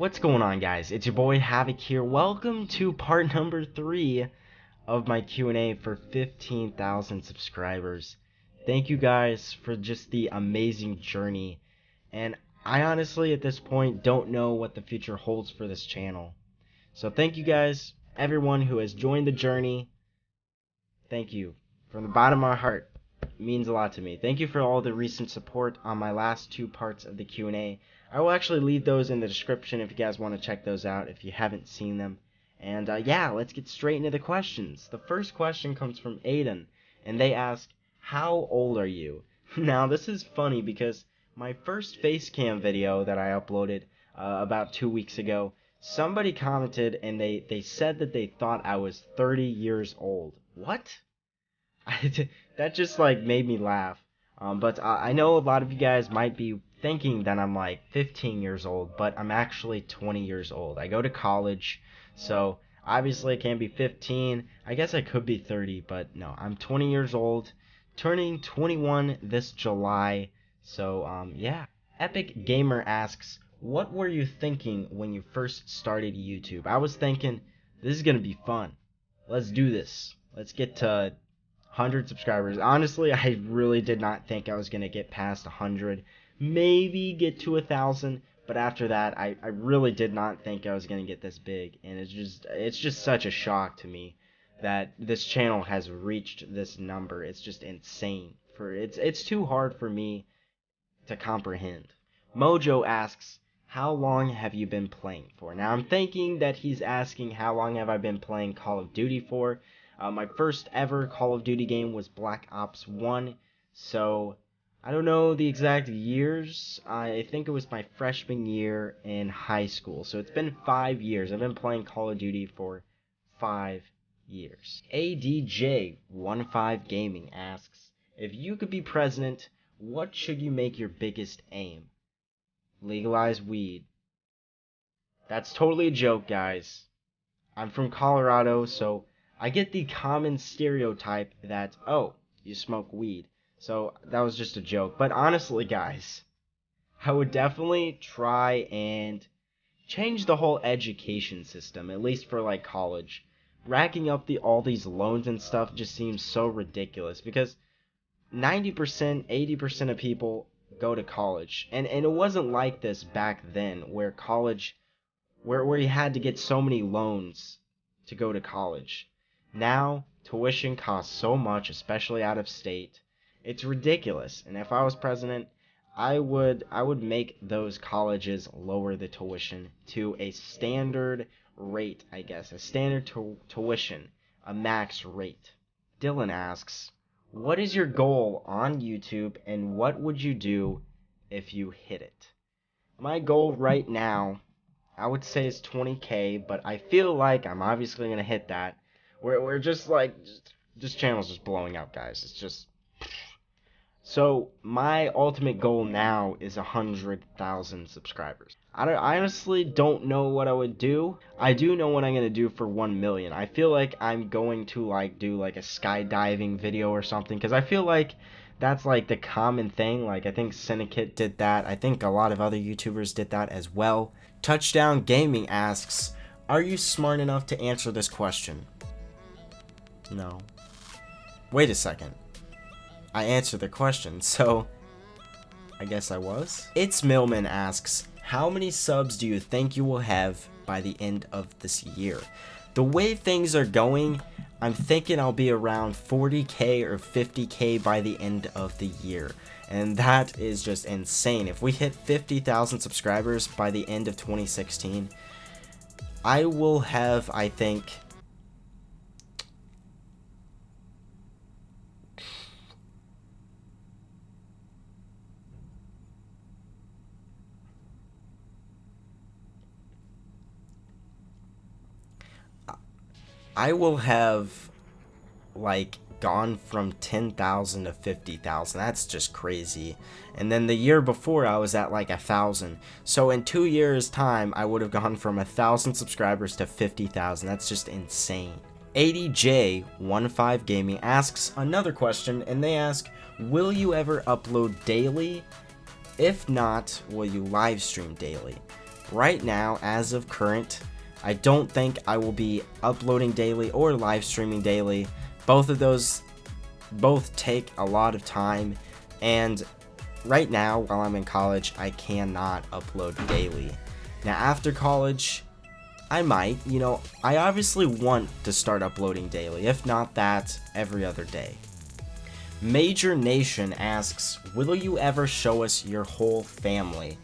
What's going on, guys? It's your boy Havoc here. Welcome to part number 3 of my Q&A for 15,000 subscribers. Thank you guys for just the amazing journey. And I honestly, at this point, don't know what the future holds for this channel. So thank you guys, everyone who has joined the journey. Thank you. From the bottom of my heart. It means a lot to me. Thank you for all the recent support on my last 2 parts of the Q&A. I will actually leave those in the description if you guys want to check those out if you haven't seen them. And yeah, let's get straight into the questions. The first question comes from Aiden, and they ask, how old are you? Now, this is funny because my first facecam video that I uploaded about 2 weeks ago, somebody commented and they said that they thought I was 30 years old. What? That just like made me laugh. But I know a lot of you guys might be thinking that I'm like 15 years old, but I'm actually 20 years old. I go to college, so obviously I can't be 15. I guess I could be 30, but no, I'm 20 years old, turning 21 this July. So yeah. Epic Gamer asks, what were you thinking when you first started YouTube? I was thinking, this is gonna be fun. Let's do this. Let's get to 100 subscribers. Honestly, I really did not think I was going to get past 100. Maybe get to 1,000. But after that, I really did not think I was going to get this big. And it's just such a shock to me that this channel has reached this number. It's just insane. It's too hard for me to comprehend. Mojo asks, how long have you been playing for? Now, I'm thinking that he's asking how long have I been playing Call of Duty for. My first ever Call of Duty game was Black Ops 1, so I don't know the exact years. I think it was my freshman year in high school, so it's been 5 years. I've been playing Call of Duty for 5 years. ADJ15 Gaming asks, if you could be president, what should you make your biggest aim? Legalize weed. That's totally a joke, guys. I'm from Colorado, so I get the common stereotype that, oh, you smoke weed. So that was just a joke. But honestly, guys, I would definitely try and change the whole education system, at least for like college. Racking up all these loans and stuff just seems so ridiculous because 90%, 80% of people go to college. And it wasn't like this back then where college, where you had to get so many loans to go to college. Now, tuition costs so much, especially out of state. It's ridiculous. And if I was president, I would make those colleges lower the tuition to a standard rate, I guess. A standard tuition, a max rate. Dylan asks, what is your goal on YouTube and what would you do if you hit it? My goal right now, I would say is 20K, but I feel like I'm obviously going to hit that. We're just like, this channel's just blowing up, guys. It's just... So, my ultimate goal now is 100,000 subscribers. I honestly don't know what I would do. I do know what I'm going to do for 1 million. I feel like I'm going to like do like a skydiving video or something, because I feel like that's like the common thing. Like, I think Syndicate did that. I think a lot of other YouTubers did that as well. Touchdown Gaming asks, are you smart enough to answer this question? No. Wait a second. I answered the question, so I guess I was. It's Millman asks, how many subs do you think you will have by the end of this year? The way things are going, I'm thinking I'll be around 40K or 50K by the end of the year. And that is just insane. If we hit 50,000 subscribers by the end of 2016, I will have, I think, like gone from 10,000 to 50,000. That's just crazy. And then the year before I was at like 1,000. So in 2 years time I would have gone from 1,000 subscribers to 50,000. That's just insane. 80J15 Gaming asks another question, and they ask, will you ever upload daily? If not, will you live stream daily? right now, as of current, I don't think I will be uploading daily or live streaming daily. Both of those take a lot of time, and right now, while I'm in college, I cannot upload daily. Now, after college, I might, I obviously want to start uploading daily, if not that, every other day. Major Nation asks, will you ever show us your whole family?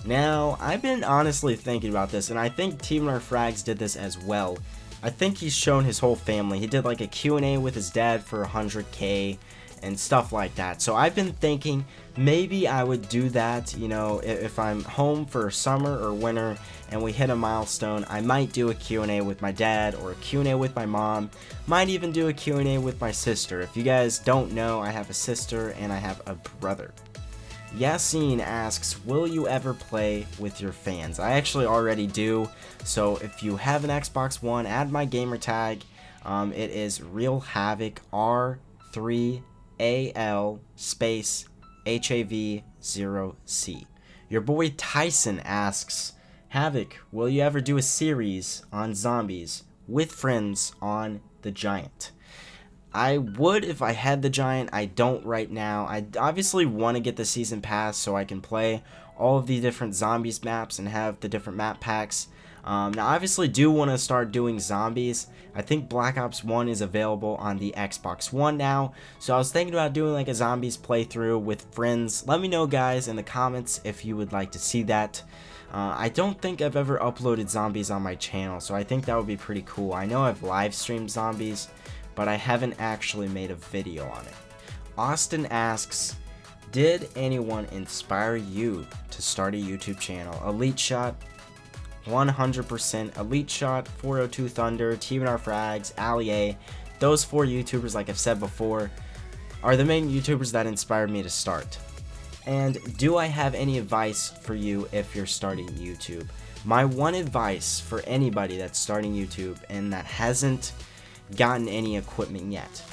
Now, I've been honestly thinking about this, and I think Team Our Frags did this as well. I think he's shown his whole family. He did like a Q&A with his dad for 100K and stuff like that. So I've been thinking maybe I would do that, if I'm home for summer or winter and we hit a milestone. I might do a Q&A with my dad or a Q&A with my mom. Might even do a Q&A with my sister. If you guys don't know, I have a sister and I have a brother. Yassine asks, will you ever play with your fans? I actually already do, so if you have an Xbox One, add my gamer tag. It is Real Havoc R3AL space HAV0C. Your boy Tyson asks, Havoc, will you ever do a series on zombies with friends on the Giant? I would if I had the Giant. I don't right now. I obviously want to get the season pass so I can play all of the different zombies maps and have the different map packs. Now I obviously do want to start doing zombies. I think Black Ops 1 is available on the Xbox One now, so I was thinking about doing like a zombies playthrough with friends. Let me know, guys, in the comments if you would like to see that. I don't think I've ever uploaded zombies on my channel, so I think that would be pretty cool. I know I've live streamed zombies, but I haven't actually made a video on it. Austin asks, did anyone inspire you to start a YouTube channel? Elite Shot, 100%. Elite Shot, 402 Thunder, Team Our Frags, Ali A. Those 4 YouTubers, like I've said before, are the main YouTubers that inspired me to start. And do I have any advice for you if you're starting YouTube? My one advice for anybody that's starting YouTube and that hasn't gotten any equipment yet,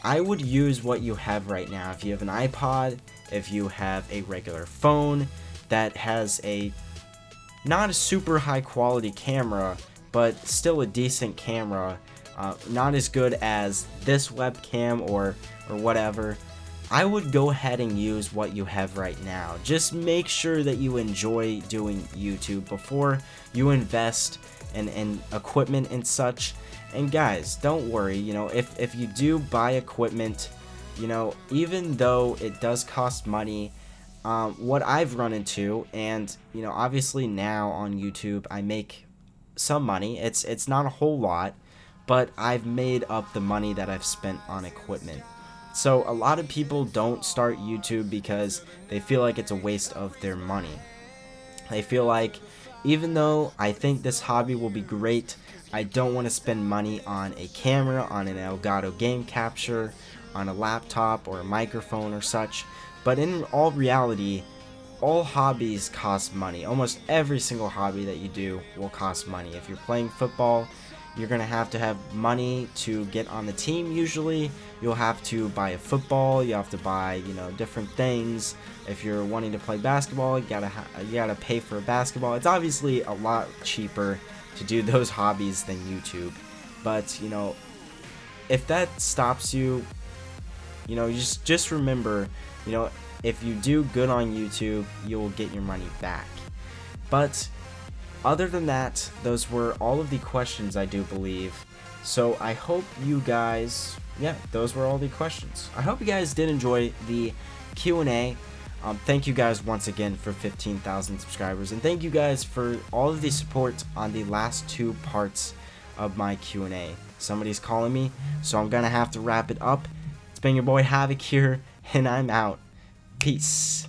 I would use what you have right now. If you have an iPod, if you have a regular phone that has not a super high quality camera, but still a decent camera, not as good as this webcam or whatever, I would go ahead and use what you have right now. Just make sure that you enjoy doing YouTube before you invest in equipment and such. And guys, don't worry, if you do buy equipment, even though it does cost money, what I've run into, and obviously now on YouTube I make some money. It's not a whole lot, but I've made up the money that I've spent on equipment. So a lot of people don't start YouTube because they feel like it's a waste of their money. They feel like, even though I think this hobby will be great, I don't want to spend money on a camera, on an Elgato game capture, on a laptop or a microphone or such. But in all reality, all hobbies cost money. Almost every single hobby that you do will cost money. If you're playing football, you're going to have money to get on the team usually. You'll have to buy a football, you have to buy, different things. If you're wanting to play basketball, you gotta pay for a basketball. It's obviously a lot cheaper to do those hobbies than YouTube. But, if that stops you, just remember, if you do good on YouTube, you will get your money back. But other than that, those were all of the questions, I do believe. So I hope you guys, those were all the questions. I hope you guys did enjoy the Q&A. Thank you guys once again for 15,000 subscribers, and thank you guys for all of the support on the last 2 parts of my Q&A. Somebody's calling me, so I'm gonna have to wrap it up. It's been your boy Havoc here, and I'm out. Peace.